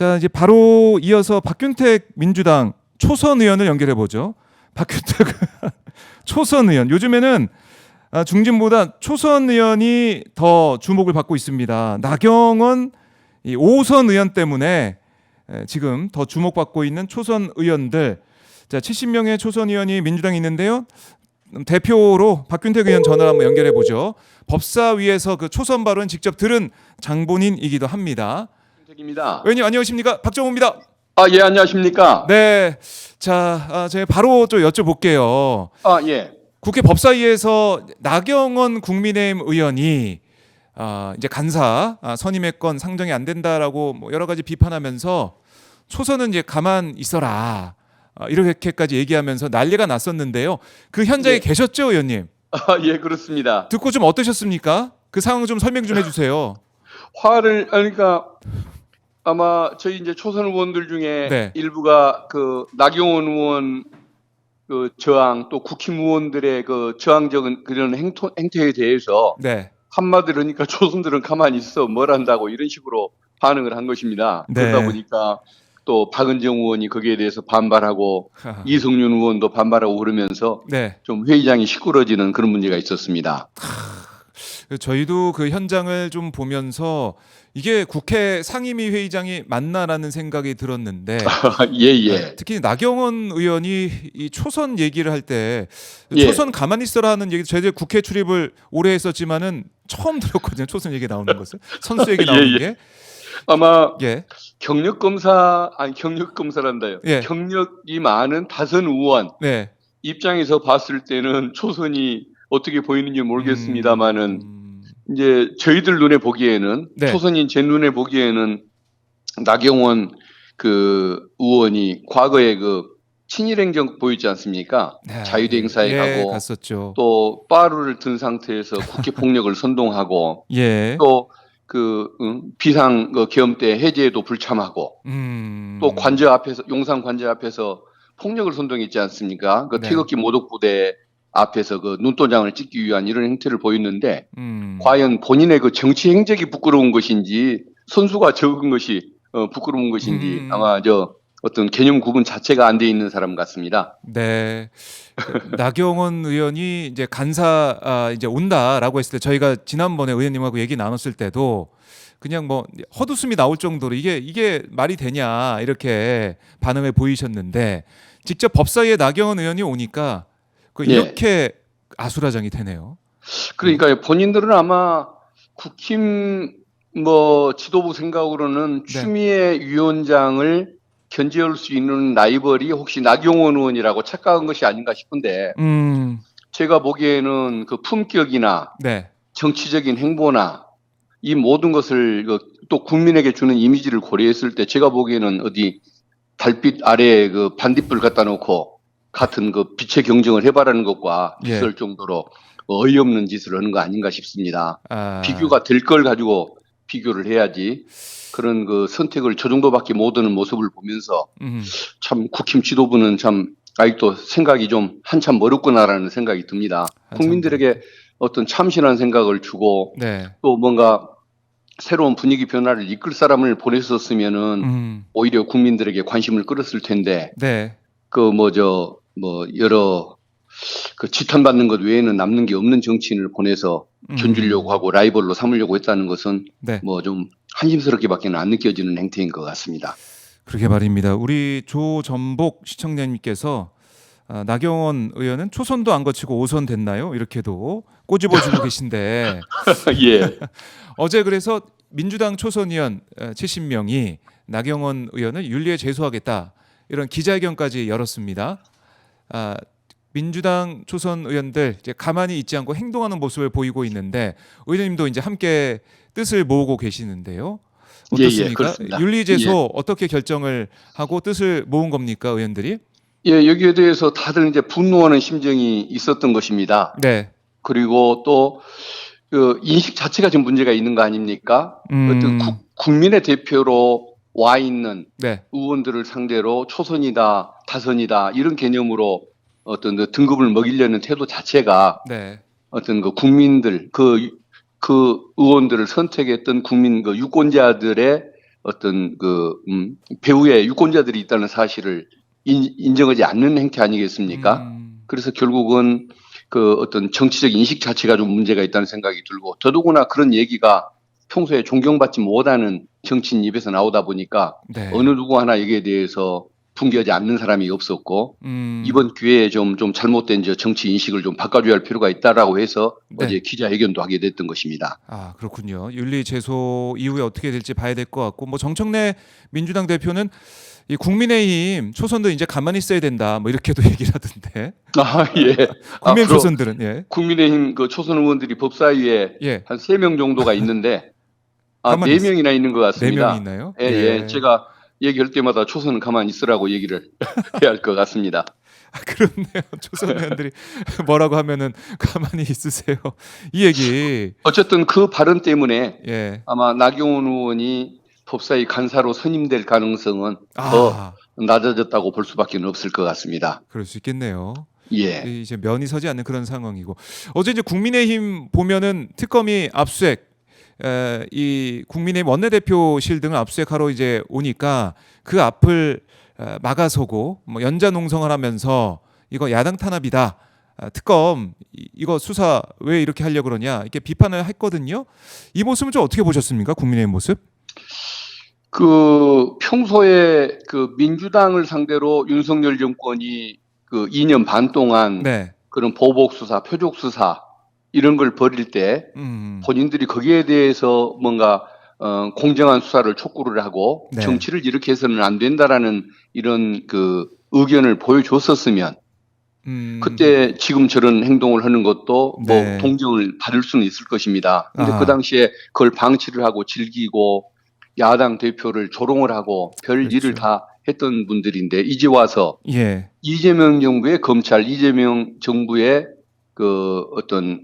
자, 이제 바로 이어서 박균택 민주당 초선 의원을 연결해 보죠. 박균택 초선 의원. 요즘에는 중진보다 초선 의원이 더 주목을 받고 있습니다. 나경원 이 5선 의원 때문에 지금 더 주목받고 있는 초선 의원들. 자, 70명의 초선 의원이 민주당에 있는데요. 대표로 박균택 의원 전화를 한번 연결해 보죠. 법사위에서 그 초선 발언 직접 들은 장본인이기도 합니다. 입니다. 의원님 안녕하십니까? 박정호입니다. 예, 안녕하십니까? 네, 자, 제가 바로 좀 여쭤볼게요. 예. 국회 법사위에서 나경원 국민의힘 의원이 이제 간사 선임의 건 상정이 안 된다라고 뭐 여러 가지 비판하면서 초선은 이제 가만 있어라 이렇게까지 얘기하면서 난리가 났었는데요. 그 현장에 계셨죠, 의원님? 예, 그렇습니다. 듣고 좀 어떠셨습니까? 그 상황 좀 설명 좀 해주세요. 그러니까 아마 저희 이제 초선 의원들 중에 네. 일부가 그 나경원 의원 그 저항 또 국힘 의원들의 그 저항적인 그런 행태에 대해서 네. 한마디로 그러니까 초선들은 가만히 있어 뭘 한다고 이런 식으로 반응을 한 것입니다. 네. 그러다 보니까 또 박은정 의원이 거기에 대해서 반발하고 이성윤 의원도 반발하고 그러면서 네. 좀 회의장이 시끄러지는 그런 문제가 있었습니다. 저희도 그 현장을 좀 보면서 이게 국회 상임위 회의장이 맞나라는 생각이 들었는데 예. 특히 나경원 의원이 이 초선 얘기를 할 때 예. 초선 가만히 있어라 하는 얘기 저희들 국회 출입을 오래 했었지만은 처음 들었거든요. 초선 얘기 나오는 것을 선수 얘기 나오는 게 아마 예. 경력 검사란다요. 예. 경력이 많은 다선 의원 네. 입장에서 봤을 때는 초선이 어떻게 보이는지 모르겠습니다만은 이제 저희들 눈에 보기에는 네. 초선인 제 눈에 보기에는 나경원 그 의원이 과거에 그 친일 행정 보이지 않습니까? 네. 자유대 행사에 가고 갔었죠. 또 빠루를 든 상태에서 국회 폭력을 선동하고 예. 또 그 비상 그 계엄 때 해제에도 불참하고 또 관저 앞에서 용산 관저 앞에서 폭력을 선동했지 않습니까? 그 네. 태극기 모독 부대 앞에서 그 눈도장을 찍기 위한 이런 행태를 보였는데 과연 본인의 그 정치 행적이 부끄러운 것인지 선수가 적은 것이 부끄러운 것인지 아마 어떤 개념 구분 자체가 안 돼 있는 사람 같습니다. 네. 나경원 의원이 이제 간사 이제 온다라고 했을 때 저희가 지난번에 의원님하고 얘기 나눴을 때도 그냥 뭐 헛웃음이 나올 정도로 이게 말이 되냐 이렇게 반응을 보이셨는데 직접 법사위에 나경원 의원이 오니까 이렇게 아수라장이 되네요. 그러니까 본인들은 아마 국힘 뭐 지도부 생각으로는 추미애 위원장을 견제할 수 있는 라이벌이 혹시 나경원 의원이라고 착각한 것이 아닌가 싶은데 제가 보기에는 그 품격이나 정치적인 행보나 이 모든 것을 또 국민에게 주는 이미지를 고려했을 때 제가 보기에는 어디 달빛 아래에 그 반딧불 갖다 놓고 같은 그 빛의 경쟁을 해봐라는 것과 비슷할 정도로 어이없는 짓을 하는 거 아닌가 싶습니다. 비교가 될 걸 가지고 비교를 해야지 그런 그 선택을 저 정도밖에 못 하는 모습을 보면서 참 국힘 지도부는 참 아직도 생각이 좀 한참 멀었구나라는 생각이 듭니다. 국민들에게 어떤 참신한 생각을 주고 또 뭔가 새로운 분위기 변화를 이끌 사람을 보냈었으면은 오히려 국민들에게 관심을 끌었을 텐데 여러 그 지탄받는 것 외에는 남는 게 없는 정치인을 보내서 견주려고 하고 라이벌로 삼으려고 했다는 것은 뭐 좀 한심스럽게밖에 안 느껴지는 행태인 것 같습니다. 그러게 말입니다. 우리 조전복 시청자님께서 나경원 의원은 초선도 안 거치고 5선 됐나요? 이렇게도 꼬집어주고 계신데 예. 어제 그래서 민주당 초선 의원 70명이 나경원 의원을 윤리에 제소하겠다 이런 기자회견까지 열었습니다. 민주당 초선 의원들 이제 가만히 있지 않고 행동하는 모습을 보이고 있는데 의원님도 이제 함께 뜻을 모으고 계시는데요. 어떻습니까? 윤리 제소 어떻게 결정을 하고 뜻을 모은 겁니까, 의원들이? 예, 여기에 대해서 다들 이제 분노하는 심정이 있었던 것입니다. 네. 그리고 또 그 인식 자체가 좀 문제가 있는 거 아닙니까? 어떤 국민의 대표로 와 있는 의원들을 상대로 초선이다, 다선이다 이런 개념으로 어떤 그 등급을 먹이려는 태도 자체가 어떤 그 국민들 그 의원들을 선택했던 국민 그 유권자들의 어떤 배후에 유권자들이 있다는 사실을 인정하지 않는 행태 아니겠습니까? 그래서 결국은 그 어떤 정치적 인식 자체가 좀 문제가 있다는 생각이 들고, 더더구나 그런 얘기가 평소에 존경받지 못하는 정치인 입에서 나오다 보니까 네. 어느 누구 하나 여기에 대해서 분개하지 않는 사람이 없었고, 이번 기회에 좀 잘못된 정치 인식을 좀 바꿔줘야 할 필요가 있다라고 해서 네. 어제 기자회견도 하게 됐던 것입니다. 아, 그렇군요. 윤리 제소 이후에 어떻게 될지 봐야 될 것 같고, 뭐 정청래 민주당 대표는 이 국민의힘 초선도 이제 가만히 있어야 된다, 뭐 이렇게도 얘기를 하던데. 아, 예. 국민 앞으로 초선들은 예. 국민의힘 그 초선 의원들이 법사위에 예. 한 3명 정도가 있는데, 가만히 4명이나 있는 것 같습니다. 4명이 있나요? 예, 예. 제가 얘기할 때마다 초선은 가만히 있으라고 얘기를 해야 할 것 같습니다. 아, 그렇네요. 초선 의원들이 뭐라고 하면은 가만히 있으세요. 이 얘기. 어쨌든 그 발언 때문에 예. 아마 나경원 의원이 법사위 간사로 선임될 가능성은 더 아, 낮아졌다고 볼 수밖에 없을 것 같습니다. 그럴 수 있겠네요. 예. 이제 면이 서지 않는 그런 상황이고, 어제 이제 국민의힘 보면은 특검이 압수수색, 이 국민의힘 원내대표실 등을 압수수색하러 이제 오니까 그 앞을 막아서고 뭐 연자농성을 하면서 이거 야당 탄압이다. 특검 이거 수사 왜 이렇게 하려고 그러냐, 이렇게 비판을 했거든요. 이 모습은 좀 어떻게 보셨습니까? 국민의힘 모습? 그 평소에 그 민주당을 상대로 윤석열 정권이 그 2년 반 동안 네. 그런 보복 수사, 표적 수사 이런 걸 벌일 때 본인들이 거기에 대해서 뭔가 공정한 수사를 촉구를 하고 네. 정치를 이렇게 해서는 안 된다라는 이런 그 의견을 보여줬었으면 그때 지금 저런 행동을 하는 것도 네. 뭐 동정을 받을 수는 있을 것입니다. 근데 아. 그 당시에 그걸 방치를 하고 즐기고 야당 대표를 조롱을 하고 별 그렇죠. 일을 다 했던 분들인데, 이제 와서 예. 이재명 정부의 검찰, 이재명 정부의 그 어떤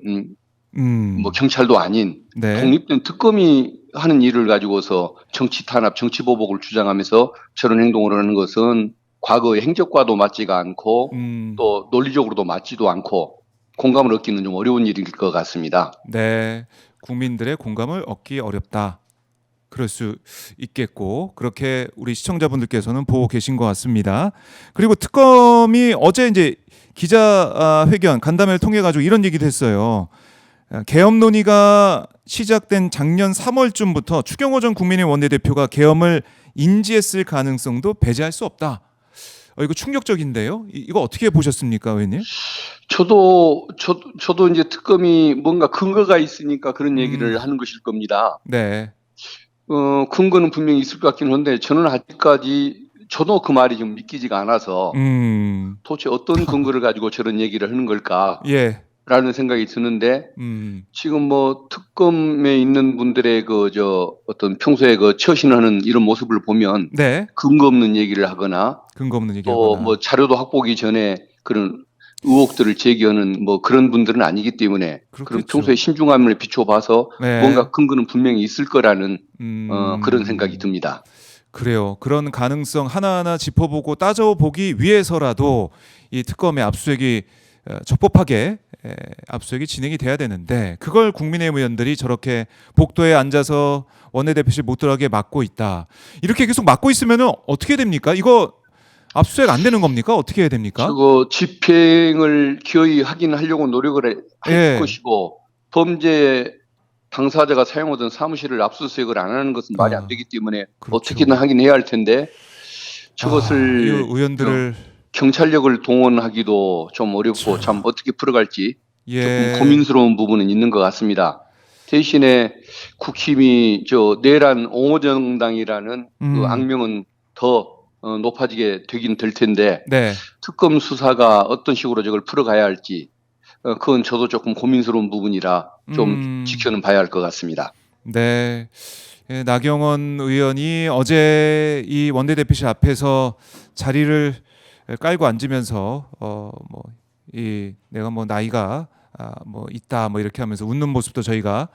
뭐 경찰도 아닌 네. 독립된 특검이 하는 일을 가지고서 정치 탄압, 정치 보복을 주장하면서 저런 행동을 하는 것은 과거의 행적과도 맞지가 않고 또 논리적으로도 맞지도 않고 공감을 얻기는 좀 어려운 일일 것 같습니다. 네. 국민들의 공감을 얻기 어렵다. 그럴 수 있겠고, 그렇게 우리 시청자분들께서는 보고 계신 것 같습니다. 그리고 특검이 어제 이제 기자회견 간담회를 통해 가지고 이런 얘기도 했어요. 계엄 논의가 시작된 작년 3월쯤부터 추경호 전 국민의힘 원내대표가 계엄을 인지했을 가능성도 배제할 수 없다. 이거 충격적인데요. 이거 어떻게 보셨습니까, 의원님? 저도 이제 특검이 뭔가 근거가 있으니까 그런 얘기를 하는 것일 겁니다. 네. 근거는 분명히 있을 것 같긴 한데 저는 아직까지 저도 그 말이 좀 믿기지가 않아서 도대체 어떤 근거를 가지고 저런 얘기를 하는 걸까? 예. 라는 생각이 드는데, 지금 뭐 특검에 있는 분들의 어떤 평소에 처신하는 이런 모습을 보면 네. 근거 없는 얘기를 하거나 근거 없는 얘기하거나. 또 뭐 자료도 확보기 전에 그런 의혹들을 제기하는 뭐 그런 분들은 아니기 때문에, 그럼 그렇겠죠. 평소에 신중함을 비춰봐서 네. 뭔가 근거는 분명히 있을 거라는 그런 생각이 듭니다. 그래요. 그런 가능성 하나하나 짚어보고 따져보기 위해서라도 이 특검의 압수수색이 적법하게 압수수색이 진행이 돼야 되는데, 그걸 국민의힘 의원들이 저렇게 복도에 앉아서 원내대표실 못 들어가게 막고 있다. 이렇게 계속 막고 있으면 어떻게 됩니까? 이거 압수수색 안 되는 겁니까? 어떻게 해야 됩니까? 저거 집행을 기어이 하려고 노력을 할 예. 것이고, 범죄 당사자가 사용하던 사무실을 압수수색을 안 하는 것은 말이 안 되기 때문에 그렇죠. 어떻게든 하긴 해야 할 텐데, 저것을 이 의원들을 경찰력을 동원하기도 좀 어렵고 참 어떻게 풀어갈지 예. 조금 고민스러운 부분은 있는 것 같습니다. 대신에 국힘이 내란 옹호정당이라는 그 악명은 더 높아지게 되긴 될 텐데, 네. 특검 수사가 어떤 식으로 저걸 풀어가야 할지 그건 저도 조금 고민스러운 부분이라 좀 지켜는 봐야 할 것 같습니다. 네. 예, 나경원 의원이 어제 이 원내대표실 앞에서 자리를 깔고 앉으면서 내가 뭐 나이가 뭐 있다 뭐 이렇게 하면서 웃는 모습도 저희가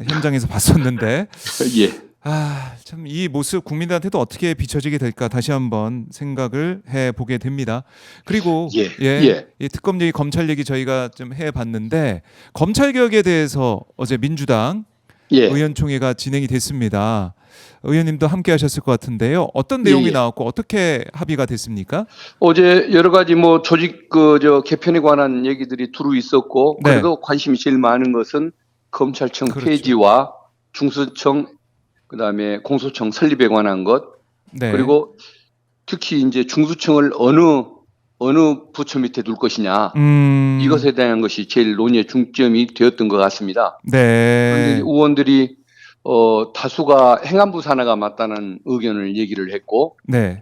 현장에서 봤었는데 예. 참 이 모습 국민들한테도 어떻게 비춰지게 될까 다시 한번 생각을 해보게 됩니다. 그리고 이 특검 얘기, 검찰 얘기 저희가 좀 해봤는데, 검찰 개혁에 대해서 어제 민주당 예. 의원총회가 진행이 됐습니다. 의원님도 함께 하셨을 것 같은데요. 어떤 내용이 예. 나왔고 어떻게 합의가 됐습니까? 어제 여러 가지 뭐 조직 개편에 관한 얘기들이 두루 있었고, 네. 그래도 관심이 제일 많은 것은 검찰청 그렇죠. 폐지와 중수청, 그다음에 공소청 설립에 관한 것, 네. 그리고 특히 이제 중수청을 어느 부처 밑에 둘 것이냐, 이것에 대한 것이 제일 논의의 중점이 되었던 것 같습니다. 그런데 네. 의원들이 다수가 행안부 산하가 맞다는 의견을 얘기를 했고, 네.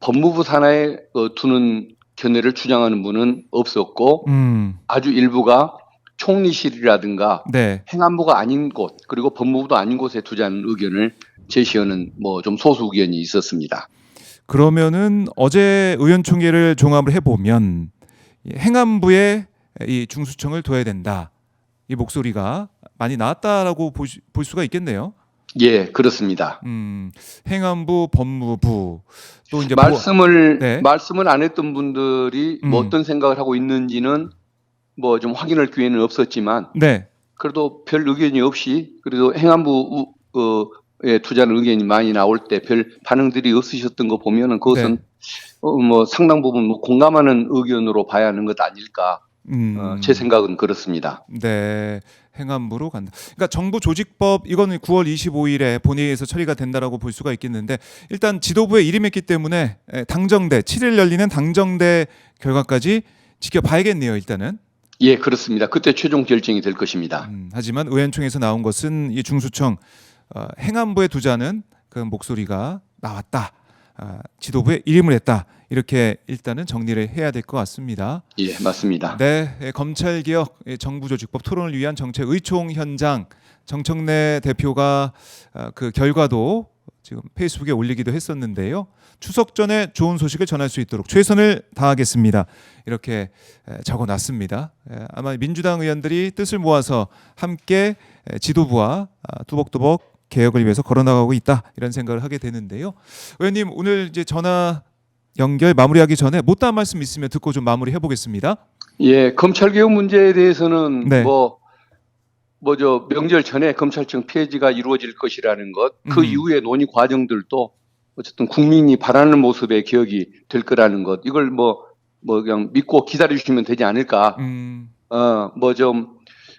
법무부 산하에 두는 견해를 주장하는 분은 없었고, 아주 일부가 총리실이라든가 네. 행안부가 아닌 곳, 그리고 법무부도 아닌 곳에 두자는 의견을 제시하는 뭐 좀 소수 의견이 있었습니다. 그러면은 어제 의원총회를 종합을 해보면 행안부에 이 중수청을 둬야 된다. 이 목소리가 많이 나왔다라고 볼 수가 있겠네요. 예, 그렇습니다. 행안부, 법무부 또 이제 말씀을 네. 안 했던 분들이 뭐 어떤 생각을 하고 있는지는 뭐 좀 확인할 기회는 없었지만, 네. 그래도 별 의견이 없이, 그래도 행안부에 투자하는 의견이 많이 나올 때 별 반응들이 없으셨던 거 보면은 그것은 네. 뭐 상당 부분 뭐 공감하는 의견으로 봐야 하는 것 아닐까. 제 생각은 그렇습니다. 네, 행안부로 간다. 그러니까 정부 조직법 이거는 9월 25일에 본회의에서 처리가 된다라고 볼 수가 있겠는데, 일단 지도부에 이름했기 때문에 당정대 7일 열리는 당정대 결과까지 지켜봐야겠네요. 일단은. 예, 그렇습니다. 그때 최종 결정이 될 것입니다. 하지만 의원총회에서 나온 것은 이 중수청 행안부에 두자는 그 목소리가 나왔다. 지도부에 이름을 했다. 이렇게 일단은 정리를 해야 될 것 같습니다. 예, 맞습니다. 네, 검찰개혁 정부조직법 토론을 위한 정책 의총 현장, 정청래 대표가 그 결과도 지금 페이스북에 올리기도 했었는데요. 추석 전에 좋은 소식을 전할 수 있도록 최선을 다하겠습니다. 이렇게 적어놨습니다. 아마 민주당 의원들이 뜻을 모아서 함께 지도부와 뚜벅뚜벅 개혁을 위해서 걸어나가고 있다, 이런 생각을 하게 되는데요. 의원님, 오늘 이제 전화 연결 마무리하기 전에 못다한 말씀 있으면 듣고 좀 마무리해 보겠습니다. 예, 검찰 개혁 문제에 대해서는 네. 명절 전에 검찰청 폐지가 이루어질 것이라는 것, 그 이후의 논의 과정들도 어쨌든 국민이 바라는 모습의 개혁이 될 거라는 것, 이걸 그냥 믿고 기다려 주시면 되지 않을까.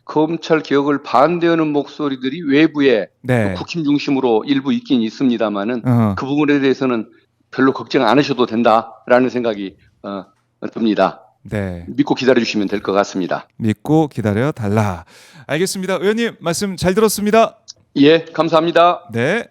검찰 개혁을 반대하는 목소리들이 외부에 네. 국힘 중심으로 일부 있긴 있습니다만은 그 부분에 대해서는 별로 걱정 안 하셔도 된다라는 생각이 듭니다. 네. 믿고 기다려 주시면 될 것 같습니다. 믿고 기다려 달라. 알겠습니다. 의원님 말씀 잘 들었습니다. 예, 감사합니다. 네.